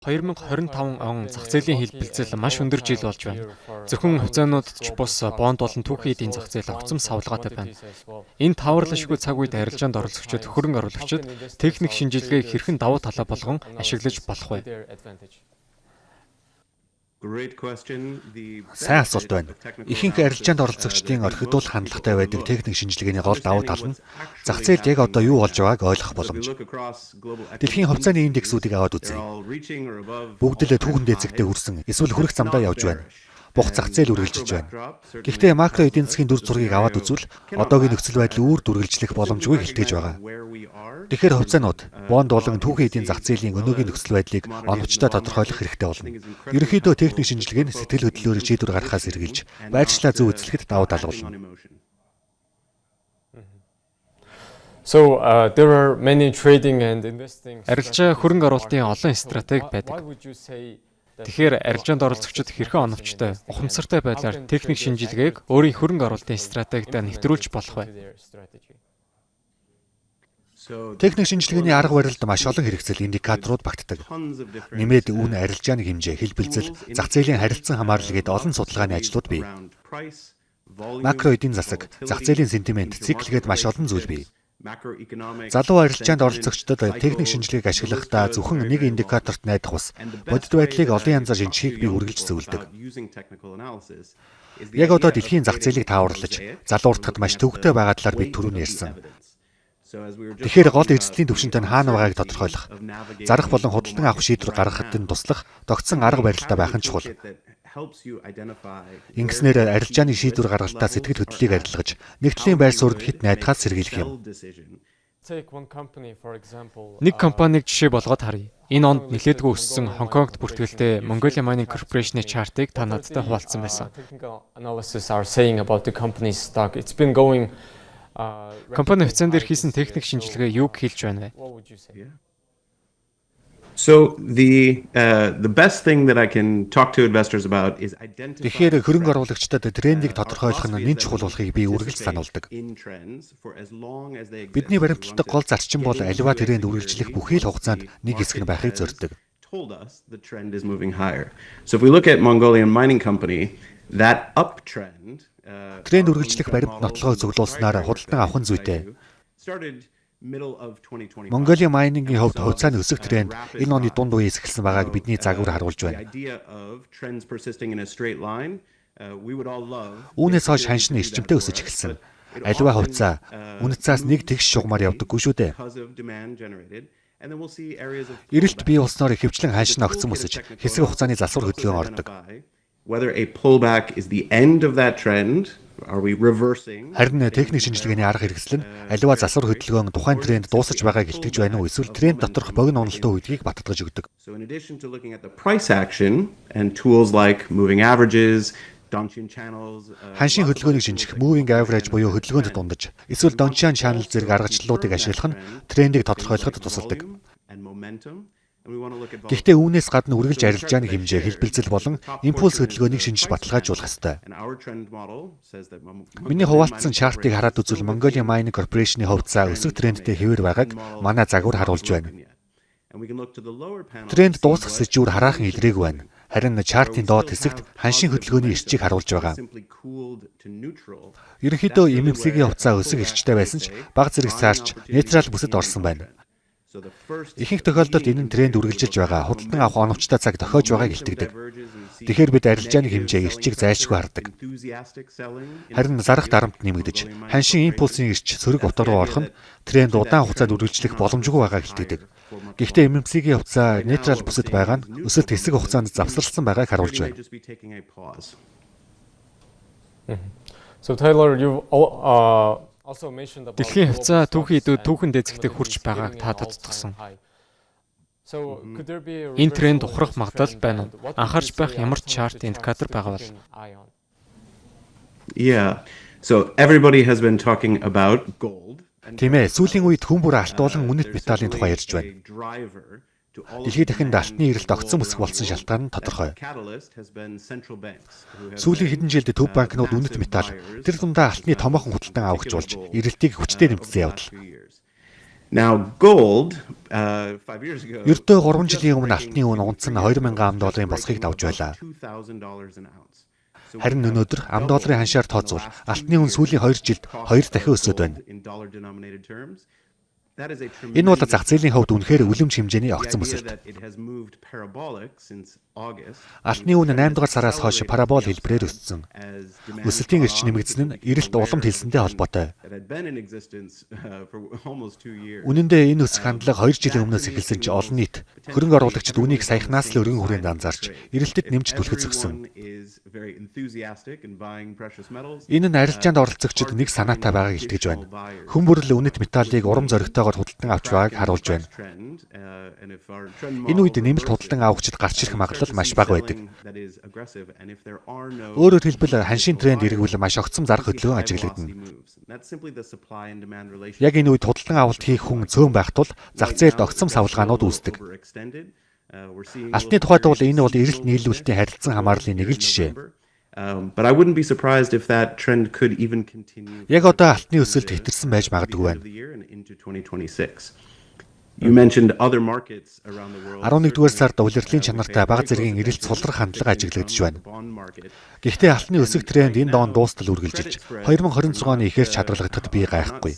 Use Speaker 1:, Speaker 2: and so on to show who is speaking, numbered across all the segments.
Speaker 1: 2025 он зах зээлийн хэлбэлзэл маш өндөр жил болж байна. Зөвхөн хувьцаануудад ч бус бонд болон түүхийн эдийн зах зээл огцом савлгаатай байна. Энэ таварлашгүй цаг үед арилжаанд оролцогчид, хөрөнгө оруулагчид техник шинжилгээг хэрхэн давуу талаа болгон ашиглаж болох вэ?
Speaker 2: Сайн асуулт байна. Ихэнх арилжаанд оролцогчдын орхидуул хандлагатай байдаг техник шинжилгээний гол давуу тал нь зах зээлд яг одоо юу болж байгааг ойлгох боломж. Дэлхийн хувьцааны индексүүдийг аваад үзье. Бүгд л түүхэн дээцэгтэй хүрсэн, эсвэл хүрэх замдаа явж байна. Бух зах зээл үргэлжилж байна. Гэхдээ макро эдийн засгийн дүр зургийг аваад үзвэл одоогийн нөхцөл байдал үүр дүргэлжлэх боломжгүй хэлтгэж байгаа. Тэгэхээр хувьцаанууд, бонд болон түүхийн эдийн зах зээлийн өнөөгийн нөхцөл байдлыг оновчтой тодорхойлох хэрэгтэй болно. Ерөнхийдөө техник шинжилгээ нь сэтгэл хөдлөлөөр шийдвэр гаргахаас эргэлж, байршлаа зөв эзлэхэд давуу тал болно.
Speaker 3: So there are many trading and investing.
Speaker 1: Арилжаа хөрөнгө оруулалтын олон стратеги байдаг. Тэгэхээр арилжаанд оролцогчид хэрхэн оновчтой, ухамсартай байдлаар техник шинжилгээг өөрийн хөрөнгө оруулалтын стратегид нэвтрүүлж болох вэ?
Speaker 2: Техник шинжилгээний арга барилд маш олон хэрэгцэл индикаторууд багтдаг. Нэмээд үүн арилжааны хэмжээ, хэлбэлзэл, зах зээлийн харилцан хамаарлал гээд олон судалгааны ажлууд бий. Макро эдийн засаг, зах зээлийн сентимент, цикл гээд маш олон зүйл бий. Залуу арилжаанд оролцогчдод техник шинжилгээг ашиглахдаа зөвхөн нэг индикаторт найдах бас бодит байдлыг олон янзаар шинжихийг би үргэлж зөвлөдөг. Яг одоо дэлхийн зах зээлийг тааварлаж, залууртахад маш төвөгтэй байгаа талаар би түрүүн ярьсан. Тэгэхээр гол эрсдлийн түвшинтэй нь хаана байгааг тодорхойлох, зарах болон худалдан авах шийдвэр гаргахад нь туслах тогтсон арга барилтай байх нь чухал. Ингэснээр арилжааны шийдвэр гаргалтаа сэтгэл хөдлөлийг арилгаж, нэгдлийн байр суурьд хит найдахаас сэргийлэх юм.
Speaker 1: Нэг компаниг жишээ болгоод харъя. Энэ онд нэлээдгүй өссөн Хонконгт бүртгэлтэй Mongolia Mining Corporation-ийн чартыг та надтай хуваалцсан байсан. Компани хувьцаан дээр хийсэн техник шинжилгээ юуг хэлж байна вэ?
Speaker 4: So the best thing that I can talk to investors about is identify.
Speaker 2: Тэгэхээр хөрөнгө оруулагчдад трендийг тодорхойлох нь нэн чухал болохыг би үргэлж сануулдаг. Бидний баримтлагдаг гол зарчим бол аливаа тренд үргэлжлэх бүхий л хугацаанд нэг хэсэг нь байхыг зорддог.
Speaker 4: So if we look at Mongolian Mining Company, that uptrend
Speaker 2: тренд үргэлжлэх баримт нотлогоо цуглуулснаар худалдан авах нь зүйтэй. Mongolia Mining-ийн хувьд хувьцааны өсөх тренд энэ оны дунд үеэс эхэлсэн байгааг бидний загвар харуулж байна. Үүнээс хойш ханш нь эрчимтэй өсөж эхэлсэн. Аливаа хувьцаа үнэт цаас нэг тэгш шугамар явдаггүй шүү дээ. Эрэлт бий болсноор ихэвчлэн ханш нь огцом өсөж, хэсэг хугацааны засвар хөдөлгөөн ордог.
Speaker 4: Whether a pullback is the end of that trend, are we reversing?
Speaker 2: Харин техник шинжилгээний арга хэрэгсэл нь аливаа засвар хөдөлгөөн тухайн тренд дуусаж байгааг илтгэж байна уу эсвэл тренд доторх богино уналтын үедгийг баттгаж өгдөг.
Speaker 4: So in addition to looking at the price action and tools like moving averages, Donchian channels,
Speaker 2: ханшийн хөдөлгөөнийг шинжих moving average буюу хөдөлгөөнд дундаж эсвэл Donchian channel зэрэг аргачлалуудыг ашиглах нь трендийг тодорхойлоход тусалдаг. Гэхдээ үүнээс гадна үргэлж арилжааны хэмжээ, хэлбэлзэл болон импульс хөдөлгөөнийг шинжиж баталгаажуулах ёстой. Миний хуваалцсан чартыг хараад үзвэл Mongolia Mining Corporation-ийн хувьцаа өсөх трендтэй хэвээр байгааг манай загвар харуулж байна. Тренд дуусах сэжүүр хараахан илрээгүй байна. Харин чартын доод хэсэгт ханшийн хөдөлгөөний эрчийг харуулж байгаа. Ерөнхийдөө MMC-ийн хувьцаа өсөх эрчтэй байсан ч бага зэрэг саарч нейтрал бүсэд орсон байна. Ихэнх тохиолдолд энэ нь тренд үргэлжилж байгаа, худалдан авах оновчтой цаг тохиож байгааг илтгэдэг. Тэгэхээр бид арилжааны хэмжээ эрчийг зайлшгүй хардаг. Харин зарах дарамт нэмэгдэж, ханшийн импульсын эрч сөрөг утга руу орох нь тренд удаан хугацаанд үргэлжлэх боломжгүй байгааг илтгэдэг. Гэхдээ MMC-ийн хувьцаа нейтрал бүсэд байгаа нь өсөлт хэсэг хугацаанд завсарласан байгааг харуулж байна.
Speaker 3: So Taylor, you
Speaker 1: Дэлхийн хувьцаа түүхийн эдүүд түүхэн дээцэгтэй хурж байгааг та тодтогсон. Энэ тренд ухрах магадлал байна уу? Анхаарч байх ямар чарт индикатор байгаа бол?
Speaker 4: Yeah. So everybody has been talking about gold.
Speaker 2: Тийм ээ, сүүлийн үед хүн бүр алт болон үнэт металлын тухай ярьж байна. Дэлхийд дахинд алтны эрэлт огцом өсөх болсон шалтгаан нь тодорхой. Сүүлийн хэдэн жилд төв банкнууд үнэт металл, тэр дундаа алтны томоохон худалдан авахжуулж, эрэлтийг хүчтэй нэмэгдсэн явдал.
Speaker 4: Now gold 5 years ago
Speaker 2: Ердөө 3 жилийн өмнө алтны үн унц нь $2,000 босхийг давж байлаа.
Speaker 4: $2,000 an ounce.
Speaker 2: Харин өнөөдөр ам долларын ханшаар тооцвол алтны үн сүүлийн 2 жилд 2 дахин өсөд байна. Энэ бол зах зээлийн хувьд үнэхээр үлэмж хэмжээний огцон өсөлт. Алтны үн 8 дугаар сараас хойш парабол хэлбэрээр өссөн. Өсөлтийн эрч нэмэгдсэн нь эрэлт уламд хэлсэнтэй холбоотой. Үнэн дээр энэ өсөх хандлага 2 жилийн өмнөөс эхэлсэн ч олон нийт хөрөнгө оруулагчид үнийг саяхнаас л өргөн хүрээнд анзаарч эрэлтэд нэмж түлхэж өгсөн. Энэ нь арилжаанд оролцогчид нэг санаатай байгааг илтгэж байна. Хүн бүрэл үнэт металлыг урам зоригтойгоор худалдан авч байгааг харуулж байна. Энэ үед нэмэлт худалдан авахчид гарч ирэх магадлал маш бага байдаг. Өөрөөр хэлбэл ханшийн тренд эргвэл маш огцом зарга хөдөлгөөн ажиглагдана. Яг энэ үед худалдан авалт хийх хүн цөөн байх тул зах зээлд огцом савлгаанууд үүсдэг. Алтны тухайд бол энэ бол эрэлт нийлүүлэлтийн харилцан хамаарлын нэг л жишээ.
Speaker 4: But I wouldn't be surprised if that trend could even continue.
Speaker 2: Яг одоо алтны өсөлт хэтэрсэн байж магадгүй байна.
Speaker 4: You mentioned other markets around the world.
Speaker 2: 11-р сард улирлын чанартай бага зэргийн эрэлт сулрах хандлага ажиглагдж байна. Гэхдээ алтны өсөх тренд энэ доон дуустал үргэлжилж 2026 оны ихэр чадварлагдахад би гайхгүй.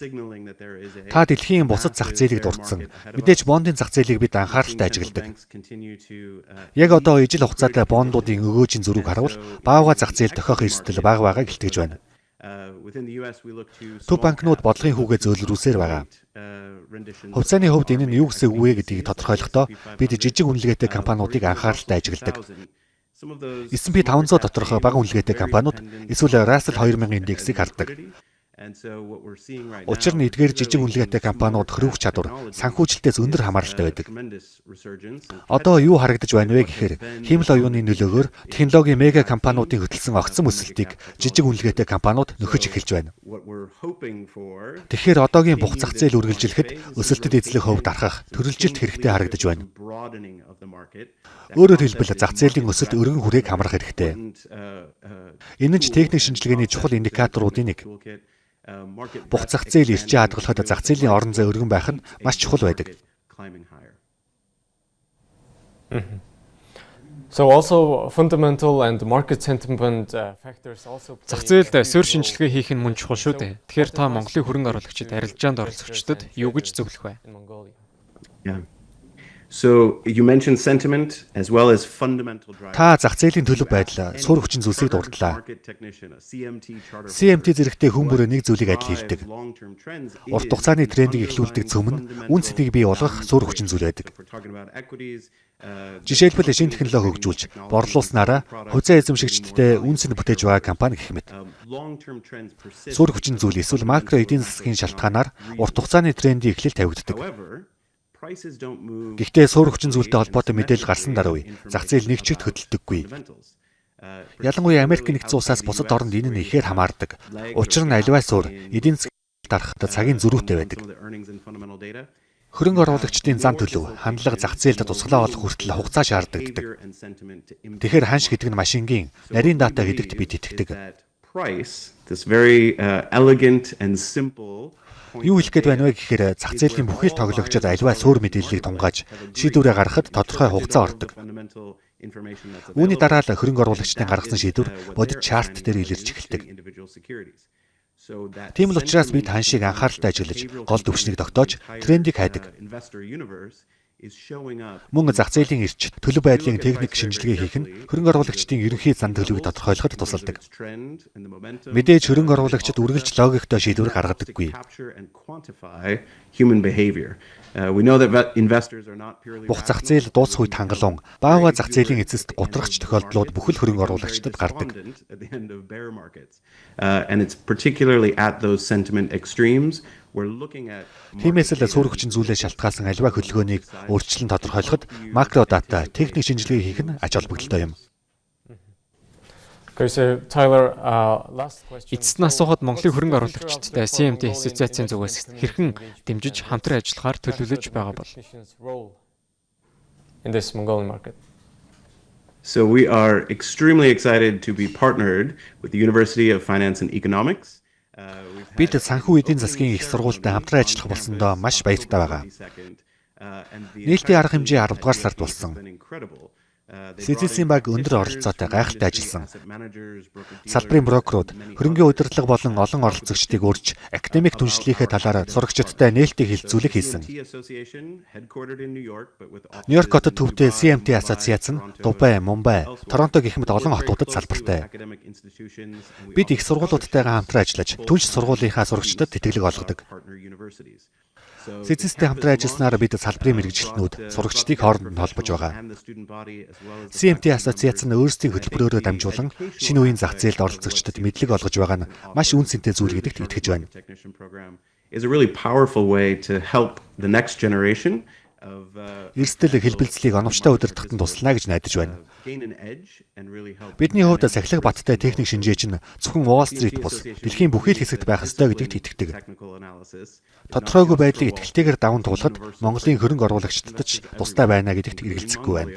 Speaker 2: Та дэлхийн бусад зах зээлийг дурдсан. Мэдээж бондын зах зээлийг бид анхааралтай ажигладаг. Яг одоо ижил хугацаатай бондуудын өгөөжийн зөрүүг харуул баавга зах зээл дохиох эрсдэл бага байгааг илтгэж байна. Төв банкнууд бодлогын хүүгээ зөөлрүүлсээр байгаа. Хувьцааны хувьд энэ нь юу гэсэн үг вэ гэдгийг тодорхойлохдоо бид жижиг үнэлгээтэй компаниудыг анхааралтай ажигладаг. S&P 500 доторх бага үнэлгээтэй компаниуд эсвэл Russell 2000 индексийг хардаг. Учир нь эдгээр жижиг үнэлгээтэй компаниуд хөрвөх чадвар, санхүүжилтээс өндөр хамааралтай байдаг. Одоо юу харагдаж байна вэ гэхээр хэмэл оюуны нөлөөгөөр технологийн мега компаниудын хөтлсөн огцом өсөлтийг жижиг үнэлгээтэй компаниуд нөхөж эхэлж байна. Тэгэхээр одоогийн бух зах зээл үргэлжлэхэд өсөлтөд эзлэх хувьд арахах төрөлжилт хэрэгтэй харагдаж байна. Өөрөөр хэлбэл зах зээлийн өсөлт өргөн хүрээг хамрах хэрэгтэй. Энэ нь техник шинжилгээний чухал индикаторуудын нэг. Бух зах зээл эрчээ хадгалахад зах зээлийн орон зай өргөн байх нь маш чухал байдаг.
Speaker 3: So also fundamental and market sentiment factors also.
Speaker 1: Зах зээлд суурь шинжилгээ хийх нь мөн чухал шүү дээ. Тэгэхээр та Монголын хөрөнгө оруулагчид арилжаанд оролцогчдод юу гэж зөвлөх вэ?
Speaker 4: Yeah. So you mentioned sentiment as well as fundamental drivers.
Speaker 2: Та зах зээлийн төлөв байдал, суурь хүчин зүйлсийг дурдлаа. CMT зэрэгтэй хүн бүрээ нэг зүйлийг адил хэлдэг. Урт хугацааны трендийг эхлүүлдэг цөм нь үн цэнийг бий болгох суурь хүчин зүйл байдаг. Жишээлбэл шинэ технологи хөгжүүлж, борлуулснараа хувьцаа эзэмшигчдтэй үн цэнд бүтээж байгаа компани гэх мэт. Суурь хүчин зүйл эсвэл макро эдийн засгийн шалтгаанаар урт хугацааны трендийн эхлэл тавигддаг. Гэхдээ суурь хүчин зүйлтэй холбоотой мэдээлэл гарсан дараа үе зах зээл нэг чигт хөдөлдөггүй. Ялангуяа Америк нэгдсэн улсаас бусад оронд энэ нь ихээр хамаардаг. Учир нь аливаа суурь эдийн засгийн дарахад цагийн зөрүүтэй байдаг. Хөрөнгө оруулагчдын зан төлөв, хандлага зах зээлд тусгалаа олох хүртэл хугацаа шаарддаг. Тэгэхээр ханш гэдэг нь машингийн нарийн дата гэдэгт бид итгэдэг. Юу хэлэх гээд байна вэ гэхээр зах зээлийн бүхэл тоглогчид аливаа суурь мэдээллийг тунгааж шийдвэрээ гаргахад тодорхой хугацаа ордог. Үүний дараа л хөрөнгө оруулагчдын гаргасан шийдвэр бодит чарт дээр илэрч эхэлдэг. Тийм л учраас бид ханшийг анхааралтай ажиглаж, гол төвшнийг тогтоож, трендийг хайдаг. Мөн зах зээлийн эрч, төлөв байдлын техник шинжилгээ хийх нь хөрөнгө оруулагчдын ерөнхий зан төлөвийг тодорхойлоход тусалдаг. Мэдээж хөрөнгө оруулагчид үргэлж логиктой шийдвэр гаргадаггүй. Бух зах зээл дуусах үед хангалуун, баавга зах зээлийн эцэст гутрахч тохиолдлууд бүхэл хөрөнгө оруулагчдад гардаг. Тиймээс л суурь хүчин зүйлээ шалтгаалсан аливаа хөдөлгөөнийг өөрчлөн тодорхойлоход макро дата, техник шинжилгээ хийх нь ач холбогдолтой юм.
Speaker 3: Okay, so Tyler, last question.
Speaker 1: Эцэст нь асуухад Монголын хөрөнгө оруулагчдтай CMT ассоциацийн зүгээс хэрхэн дэмжиж хамтран ажиллахаар төлөвлөж байгаа бол
Speaker 3: In this Mongolian market.
Speaker 4: So we are extremely excited to be partnered with the University of Finance and Economics.
Speaker 2: Бид санхүү эдийн засгийн их сургуультай хамтран ажиллах болсондоо маш баяртай байгаа. Нээлтийн арга хэмжээ 10 дугаар сард болсон. CCC баг өндөр оролцоотой гайхалтай ажилласан. Салбарын брокерууд, хөрөнгөний удирдлага болон олон оролцогчдыг урьж, академик түншлэлийнхээ талаар сурагчдтай нээлттэй хэлэлцүүлэг хийсэн. Нью-Йорк хотод төвтэй CMT ассоциац нь Дубай, Мумбай, Торонто гэх мэт олон хотуудад салбартай. Бид их сургуулиудтайгаа хамтран ажиллаж, түнш сургуулийнхаа сурагчдад тэтгэлэг олгодог. CCC-тэй хамтран ажилласнаар бид салбарын мэргэжилтнүүд, сурагчдыг хооронд нь холбож байгаа. CMT ассоциац нь өөрсдийн хөтөлбөрөөрөө дамжуулан шинэ үеийн зах зээлд оролцогчдод мэдлэг олгож байгаа нь маш үн цэнтэй зүйл гэдэгт итгэж байна.
Speaker 4: Is a really powerful way to help the next generation of
Speaker 2: Эрсдэл хэлбэлцлийг оновчтой удирдахад нь туслана гэж найдаж байна.
Speaker 4: gain an edge and really help
Speaker 2: Бидний хувьд сахилга баттай техник шинжээч нь зөвхөн Wall Street бус дэлхийн бүхий л хэсэгт байх ёстой гэдэгт итгэдэг.
Speaker 4: technical analysis.
Speaker 2: Тодорхойгүй байдлыг итгэлтэйгээр даван туулахад Монголын хөрөнгө оруулагчдад ч тустай байна гэдэгт эргэлзэхгүй байна.